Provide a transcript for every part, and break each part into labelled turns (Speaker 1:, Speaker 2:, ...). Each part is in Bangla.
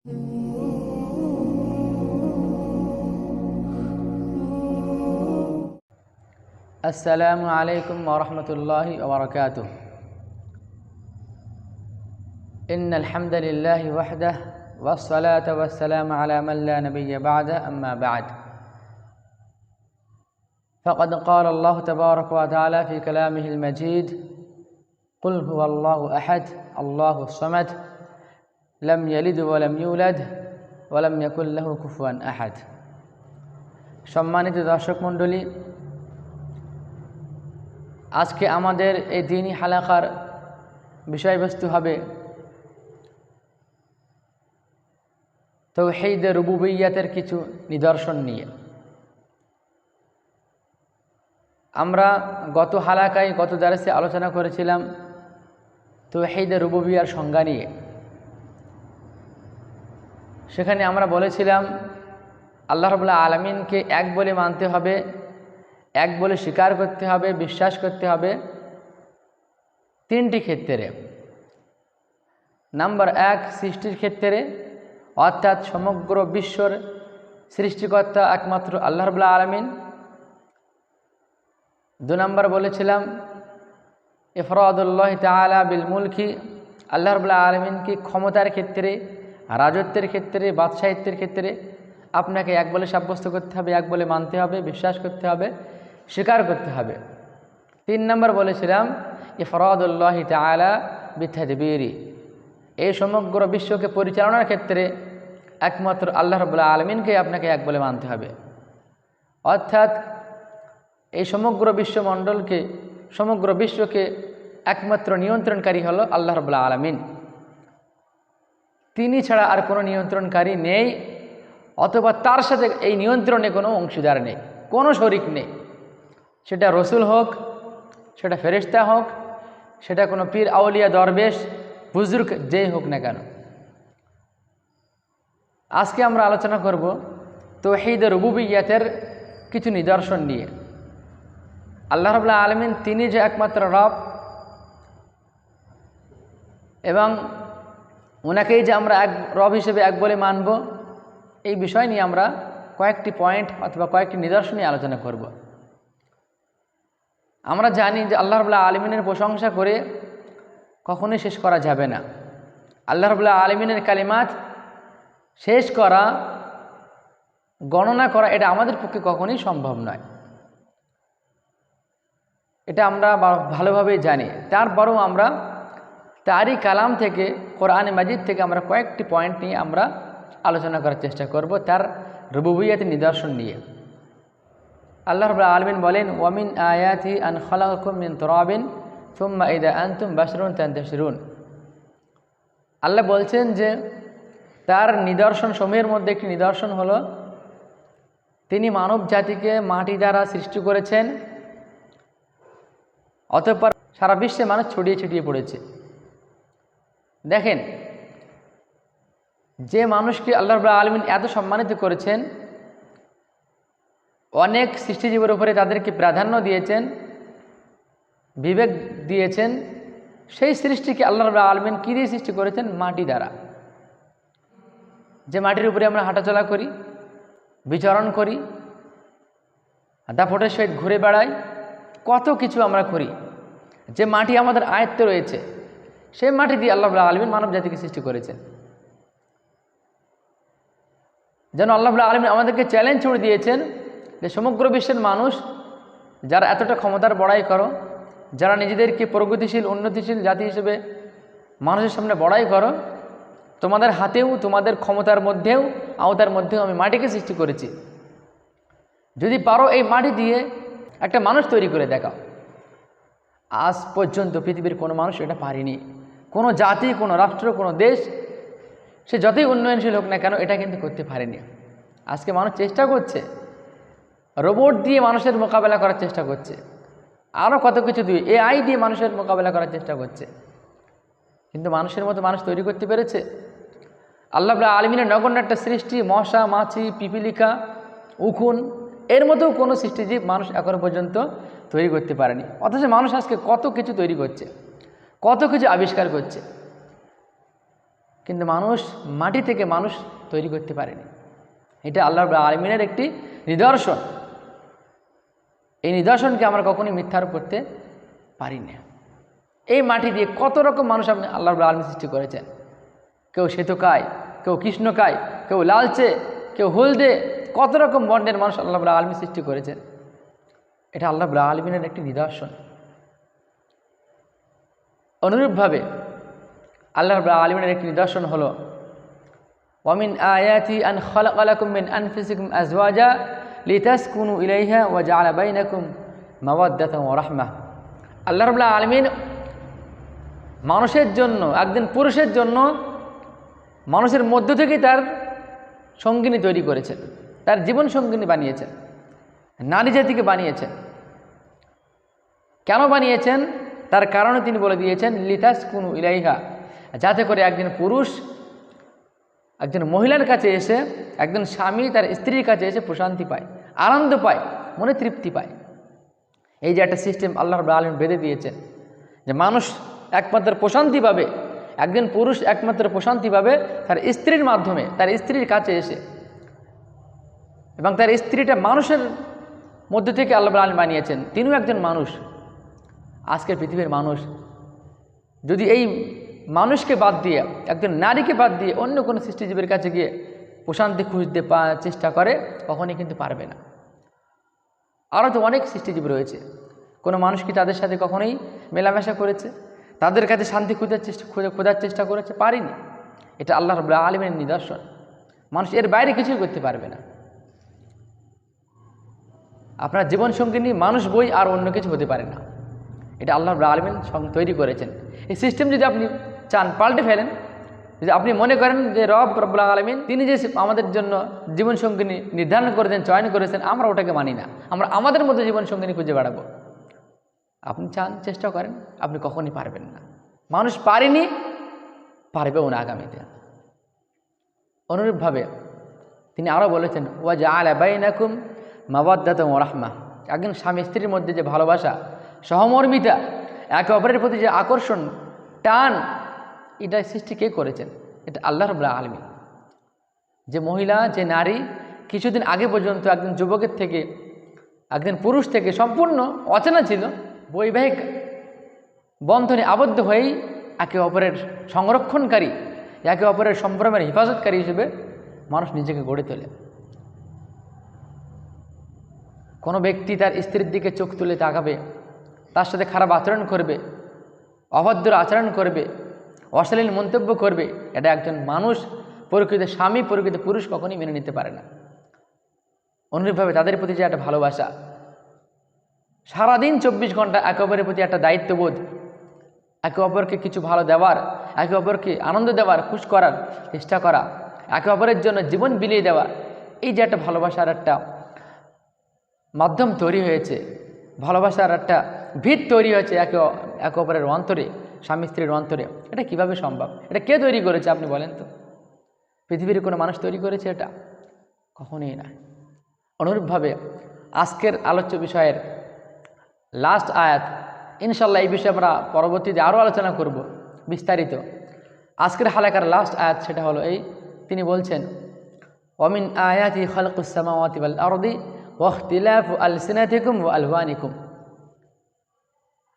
Speaker 1: আসসালামু আলাইকুম ওয়া রাহমাতুল্লাহি ওয়া বারাকাতুহু। ইন্নাল হামদালিল্লাহি ওয়াহদাহু ওয়াস সালাতু ওয়াস সালামু আলা মান লা নাবিয়্যা বা'দা, আম্মা বা'দ। ফাকাদ ক্বালা আল্লাহু তাবারাকা ওয়া তাআলা ফি কালামিহিল মাজিদ, কুল হুয়াল্লাহু আহাদ, আল্লাহুস সামাদ, লাম ইয়ালিদ ওয়া লাম ইউলাদ ওয়া লাম ইয়াকুল লাহু কুফুয়ান আহাদ। সম্মানিত দর্শক মণ্ডলী, আজকে আমাদের এই দ্বীনি হালাকার বিষয়বস্তু হবে তাওহীদ রুবুবিয়্যাতের কিছু নিদর্শন নিয়ে। আমরা গত হালাকায় গত দারসে আলোচনা করেছিলাম তাওহীদ রুবুবিয়্যার সংজ্ঞা নিয়ে। সেখানে আমরা বলেছিলাম আল্লাহ রাব্বুল আলামিনকে এক বলে মানতে হবে, এক বলে স্বীকার করতে হবে, বিশ্বাস করতে হবে তিনটি ক্ষেত্রে। নাম্বার 1, সৃষ্টির ক্ষেত্রে, অর্থাৎ সমগ্র বিশ্বর সৃষ্টিকর্তা একমাত্র আল্লাহ রাব্বুল আলামিন। 2 নম্বর বলেছিলাম ইফরাদুল্লাহ তাআলা বিল মুলকি, আল্লাহ রাব্বুল আলামিনকে ক্ষমতার ক্ষেত্রে, রাজত্বের ক্ষেত্রে, বাদশাহিত্বের ক্ষেত্রে আপনাকে এক বলে সাব্যস্ত করতে হবে, এক বলে মানতে হবে, বিশ্বাস করতে হবে, স্বীকার করতে হবে। 3 নম্বর বলেছিলাম ইফরাদুল্লাহ তাআলা বিতাদবীরি, এই সমগ্র বিশ্বকে পরিচালনার ক্ষেত্রে একমাত্র আল্লাহ রাব্বুল আলামিনকে আপনাকে এক বলে মানতে হবে। অর্থাৎ এই সমগ্র বিশ্বমণ্ডলকে, সমগ্র বিশ্বকে একমাত্র নিয়ন্ত্রণকারী হলো আল্লাহ রাব্বুল আলামিন। তিনি ছাড়া আর কোনো নিয়ন্ত্রণকারী নেই, অথবা তার সাথে এই নিয়ন্ত্রণে কোনো অংশীদার নেই, কোনো শরিক নেই। সেটা রসুল হোক, সেটা ফেরেশতা হোক, সেটা কোনো পীর আউলিয়া দরবেশ বুজুর্গ যেই হোক না কেন। আজকে আমরা আলোচনা করব তাওহীদ রুবুবিয়্যাতের কিছু নিদর্শন নিয়ে। আল্লাহ রাব্বুল আলামিন তিনি যে একমাত্র রব, এবং ওনাকেই যে আমরা এক রব হিসেবে এক বলে মানব, এই বিষয় নিয়ে আমরা কয়েকটি পয়েন্ট অথবা কয়েকটি নিদর্শন নিয়ে আলোচনা করব। আমরা জানি যে আল্লাহ রাব্বুল আলামিনের প্রশংসা করে কখনোই শেষ করা যাবে না। আল্লাহ রাব্বুল আলামিনের কালিমাত শেষ করা, গণনা করা, এটা আমাদের পক্ষে কখনোই সম্ভব নয়। এটা আমরা ভালোভাবেই জানি। তারপরেও আমরা তারই কালাম থেকে, কোরআন মাজিদ থেকে আমরা কয়েকটি পয়েন্ট নিয়ে আমরা আলোচনা করার চেষ্টা করব তার রুবুবিয়্যাতের নিদর্শন নিয়ে। আল্লাহ রাব্বুল আলামিন বলেন, ওয়ামিন আয়াতি আন খালাকাকুম মিন তুরাবিন সুম্মা ইযা আনতুম বাশারুন তানতাশিরুন। আল্লাহ বলছেন যে তার নিদর্শন সমূহের মধ্যে একটি নিদর্শন হলো তিনি মানব জাতিকে মাটি দ্বারা সৃষ্টি করেছেন, অতঃপর সারা বিশ্বে মানুষ ছড়িয়ে ছিটিয়ে পড়েছে। দেখেন, যে মানুষকে আল্লাহ রাব্বুল আলামিন এত সম্মানিত করেছেন, অনেক সৃষ্টিজীবের উপরে তাদেরকে প্রাধান্য দিয়েছেন, বিবেক দিয়েছেন, সেই সৃষ্টিকে আল্লাহ রাব্বুল আলামিন কী দিয়ে সৃষ্টি করেছেন? মাটি দ্বারা। যে মাটির উপরে আমরা হাঁটাচলা করি, বিচরণ করি, দাপটের সহিত ঘুরে বেড়াই, কত কিছু আমরা করি, যে মাটি আমাদের আয়ত্তে রয়েছে, সেই মাটি দিয়ে আল্লাহ রাব্বুল আলামিন মানব জাতিকে সৃষ্টি করেছেন। যেন আল্লাহ রাব্বুল আলামিন আমাদেরকে চ্যালেঞ্জ ছুড়ে দিয়েছেন যে সমগ্র বিশ্বের মানুষ যারা এতটা ক্ষমতার বড়াই করো, যারা নিজেদেরকে প্রগতিশীল উন্নতিশীল জাতি হিসেবে মানুষের সামনে বড়াই করো, তোমাদের হাতেও, তোমাদের ক্ষমতার মধ্যেও, আওতার মধ্যেও আমি মাটিকে সৃষ্টি করেছি। যদি পারো এই মাটি দিয়ে একটা মানুষ তৈরি করে দেখাও। আজ পর্যন্ত পৃথিবীর কোনো মানুষ এটা পারেনি। কোনো জাতি, কোনো রাষ্ট্র, কোনো দেশ, সে যতই উন্নয়নশীল হোক না কেন, এটা কিন্তু করতে পারেনি। আজকে মানুষ চেষ্টা করছে, রোবট দিয়ে মানুষের মোকাবেলা করার চেষ্টা করছে, আরও কত কিছু দিয়ে, এআই দিয়ে মানুষের মোকাবেলা করার চেষ্টা করছে, কিন্তু মানুষের মতো মানুষ তৈরি করতে পেরেছে? আল্লাহ রাব্বুল আলামিনের নগণ্য একটা সৃষ্টি, মশা, মাছি, পিপিলিকা, উকুন, এর মতোও কোনো সৃষ্টিজীব মানুষ এখনো পর্যন্ত তৈরি করতে পারেনি। অথচ মানুষ আজকে কত কিছু তৈরি করছে, কত কিছু আবিষ্কার করছে। কিন্তু মানুষ মাটি থেকে মানুষ তৈরি করতে পারেনি। এটা আল্লাহ রাব্বুল আলামিনের একটি নিদর্শন। এই নিদর্শনকে আমরা কখনোই মিথ্যা আরোপ করতে পারি না। এই মাটি দিয়ে কত রকম মানুষ আপনি আল্লাহ রাব্বুল আলামিন সৃষ্টি করেছেন। কেউ শ্বেতকায়, কেউ কৃষ্ণকায়, কেউ লালচে, কেউ হলদে, কত রকম বর্ণের মানুষ আল্লাহ রাব্বুল আলামিন সৃষ্টি করেছেন। এটা আল্লাহ রাব্বুল আলামিনের একটি নিদর্শন। অনুরূপভাবে আল্লাহ রাব্বুল আলামিনের একটি নিদর্শন হলো ওয়ামিন আয়াতি আন খালাকা লাকুম মিন আনফুসিকুম আজওয়াজা লিতাসকুনু ইলাইহা ওয়া জাআলা বাইনাকুম মাওয়াদ্দাতান ওয়া রাহমাহ। আল্লাহ রাব্বুল আলামিন মানুষের জন্য, একজন পুরুষের জন্য মানুষের মধ্য থেকেই তার সঙ্গিনী তৈরি করেছেন, তার জীবন সঙ্গিনী বানিয়েছেন, নারী জাতিকে বানিয়েছেন। কেন বানিয়েছেন? তার কারণে তিনি বলে দিয়েছেন লিতাসকুনু ইলাইহা, যাতে করে একজন পুরুষ একজন মহিলার কাছে এসে, একজন স্বামী তার স্ত্রীর কাছে এসে প্রশান্তি পায়, আনন্দ পায়, মনে তৃপ্তি পায়। এই যে একটা সিস্টেম আল্লাহ রাব্বুল আলামিন বেঁধে দিয়েছেন যে মানুষ একমাত্র প্রশান্তি পাবে, একজন পুরুষ একমাত্র প্রশান্তি পাবে তার স্ত্রীর মাধ্যমে, তার স্ত্রীর কাছে এসে। এবং তার স্ত্রীটা মানুষের মধ্যে থেকে আল্লাহ রাব্বুল আলামিন বানিয়েছেন, তিনিও একজন মানুষ। আজকের পৃথিবীর মানুষ যদি এই মানুষকে বাদ দিয়ে, একজন নারীকে বাদ দিয়ে অন্য কোনো সৃষ্টিজীবীর কাছে গিয়ে প্রশান্তি খুঁজতে চেষ্টা করে, কখনই কিন্তু পারবে না। আরও তো অনেক সৃষ্টিজীবী রয়েছে, কোনো মানুষ কি তাদের সাথে কখনোই মেলামেশা করেছে? তাদের কাছে শান্তি খোঁজার চেষ্টা করেছে? পারেনি। এটা আল্লাহ রাব্বুল আলামিনের নিদর্শন। মানুষ এর বাইরে কিছুই করতে পারবে না। আপনার জীবনসঙ্গিনী মানুষ বই আর অন্য কিছু হতে পারে না। এটা আল্লাহ রাব্বুল আলামিন তৈরি করেছেন। এই সিস্টেম যদি আপনি চান পাল্টে ফেলেন, যদি আপনি মনে করেন যে রব্বুল আলামিন তিনি যে আমাদের জন্য জীবনসঙ্গিনী নির্ধারণ করেছেন, চয়ন করেছেন, আমরা ওটাকে মানি না, আমরা আমাদের মধ্যে জীবনসঙ্গিনী খুঁজে বেড়াবো, আপনি চান, চেষ্টা করেন, আপনি কখনই পারবেন না। মানুষ পারেনি, পারবেও না আগামীতে। অনুরূপভাবে তিনি আরও বলেছেন ওয়া জাআলা বাইনাকুম মাওয়াদ্দাতান ওয়া রাহমাহ, একজন স্বামী স্ত্রীর মধ্যে যে ভালোবাসা, সহমর্মিতা, একে অপরের প্রতি যে আকর্ষণ, টান, এটা সৃষ্টি কে করেছেন? এটা আল্লাহ রাব্বুল আলামিন। যে মহিলা, যে নারী কিছুদিন আগে পর্যন্ত একজন যুবকের থেকে, একজন পুরুষ থেকে সম্পূর্ণ অচেনা ছিল, বৈবাহিক বন্ধনে আবদ্ধ হয়েই একে অপরের সংরক্ষণকারী, একে অপরের সম্ভ্রমের হেফাজতকারী হিসেবে মানুষ নিজেকে গড়ে তোলে। কোনো ব্যক্তি তার স্ত্রীর দিকে চোখ তুলে তাকাবে, তার সাথে খারাপ আচরণ করবে, অভদ্র আচরণ করবে, অশ্লীল মন্তব্য করবে, এটা একজন মানুষ, প্রকৃত স্বামী, প্রকৃত পুরুষ কখনই মেনে নিতে পারে না। অনুরূপভাবে তাদের প্রতি যে একটা ভালোবাসা, সারাদিন 24 ঘন্টা একে অপরের প্রতি একটা দায়িত্ববোধ, একে অপরকে কিছু ভালো দেওয়ার, একে অপরকে আনন্দ দেওয়ার, খুশ করার চেষ্টা করা, একে অপরের জন্য জীবন বিলিয়ে দেওয়া, এই যে একটা ভালোবাসার একটা মাধ্যম তৈরি হয়েছে, ভালোবাসার একটা ভিত তৈরি হয়েছে একে অপরের অন্তরে, স্বামী স্ত্রীর অন্তরে, এটা কিভাবে সম্ভব? এটা কে তৈরি করেছে আপনি বলেন তো? পৃথিবীর কোনো মানুষ তৈরি করেছে এটা? কখনোই না। অনুরূপভাবে আজকের আলোচ্য বিষয়ের লাস্ট আয়াত, ইনশাল্লাহ এই বিষয়ে আমরা পরবর্তীতে আরও আলোচনা করব বিস্তারিত। আজকের হালাকার লাস্ট আয়াত সেটা হলো এই, তিনি বলছেন ওয়ামিন আয়াতি খালকুস সামাওয়াতি ওয়াল আরদি ওয়া ইখতিলাফু আলসিনাতিকুম ওয়া আলওয়ানিকুম।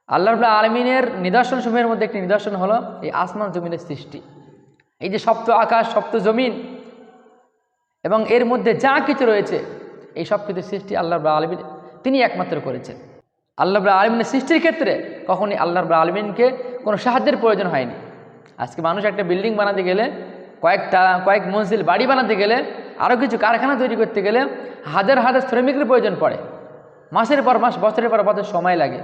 Speaker 1: আল্লাহ রাব্বুল আলামিনের নিদর্শনসমূহের মধ্যে একটি নিদর্শন হলো এই আসমান জমিনের সৃষ্টি। এই যে সপ্ত আকাশ, সপ্ত জমিন এবং এর মধ্যে যা কিছু রয়েছে, এই সব কিছু সৃষ্টি আল্লাহ রাব্বুল আলামিন তিনি একমাত্র করেছেন। আল্লাহ রাব্বুল আলামিনের সৃষ্টির ক্ষেত্রে কখনই আল্লাহ রাব্বুল আলামিনকে কোনো সাহায্যের প্রয়োজন হয়নি। আজকে মানুষ একটা বিল্ডিং বানাতে গেলে, কয়েক মঞ্জিল বাড়ি বানাতে গেলে, আরও কিছু কারখানা তৈরি করতে গেলে হাজার হাজার শ্রমিকের প্রয়োজন পড়ে, মাসের পর মাস, বছরের পর বছর সময় লাগে,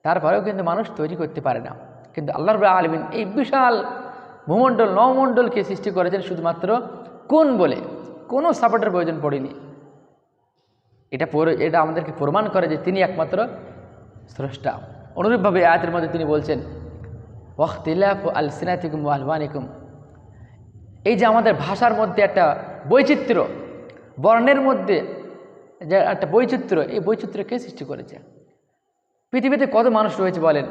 Speaker 1: তারপরেও কিন্তু মানুষ তৈরি করতে পারে না। কিন্তু আল্লাহ রাব্বুল আলামিন এই বিশাল ভূমণ্ডল, নবমণ্ডলকে সৃষ্টি করেছেন শুধুমাত্র কোন বলে, কোনো সাপোর্টের প্রয়োজন পড়েনি। এটা আমাদেরকে প্রমাণ করে যে তিনি একমাত্র স্রষ্টা। অনুরূপভাবে আয়াতের মধ্যে তিনি বলছেন ওয়াখতিলাফু আলসিনাতিকুম ওয়া আলওয়ানিকুম, এই যে আমাদের ভাষার মধ্যে একটা বৈচিত্র্য, বর্ণের মধ্যে যে একটা বৈচিত্র্য, এই বৈচিত্র্য কে সৃষ্টি করেছে? পৃথিবীতে কত মানুষ রয়েছে বলেন,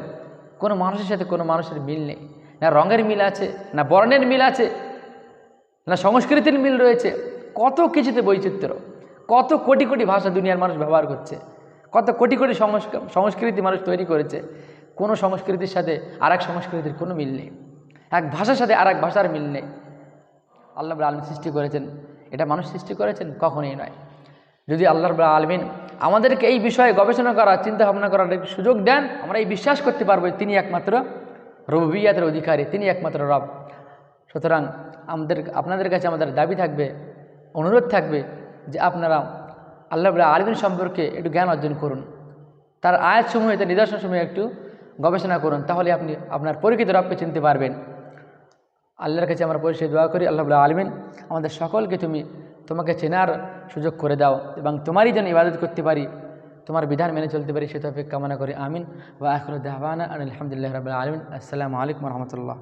Speaker 1: কোনো মানুষের সাথে কোনো মানুষের মিল নেই, না রঙের মিল আছে, না বর্ণের মিল আছে, না সংস্কৃতির মিল রয়েছে, কত কিছুতে বৈচিত্র্য, কত কোটি কোটি ভাষা দুনিয়ার মানুষ ব্যবহার করছে, কত কোটি কোটি সংস্কৃতি মানুষ তৈরি করেছে। কোনো সংস্কৃতির সাথে আর এক সংস্কৃতির কোনো মিল নেই, এক ভাষার সাথে আর এক ভাষার মিল নেই। আল্লাহ রাব্বুল আলামিন সৃষ্টি করেছেন, এটা মানুষ সৃষ্টি করেছেন? কখনোই নয়। যদি আল্লাহ রাব্বুল আলামিন আমাদেরকে এই বিষয়ে গবেষণা করার, চিন্তা ভাবনা করার একটু সুযোগ দেন, আমরা এই বিশ্বাস করতে পারবো তিনি একমাত্র রুবুবিয়্যাতের অধিকারী, তিনি একমাত্র রব। সুতরাং আপনাদের কাছে আমাদের দাবি থাকবে, অনুরোধ থাকবে যে আপনারা আল্লাহ রাব্বুল আলামিন সম্পর্কে একটু জ্ঞান অর্জন করুন, তার আয়াতসমূহ, তার নিদর্শনসমূহে একটু গবেষণা করুন, তাহলে আপনি আপনার প্রকৃত রবকে চিনতে পারবেন। আল্লাহর কাছে আমরা পরিষ্কার দোয়া করি, আল্লাহ রাব্বুল আলামিন আমাদের সকলকে তোমাকে চেনার সুযোগ করে দাও এবং তোমারই যেন ইবাদত করতে পারি, তোমার বিধান মেনে চলতে পারি, সে তৌফিক কামনা করি। আমিন। ওয়া আখিরু দাওয়ানা আলহামদুলিল্লাহি রাব্বিল আলামিন। আসসালামু আলাইকুম ওয়া রাহমাতুল্লাহ।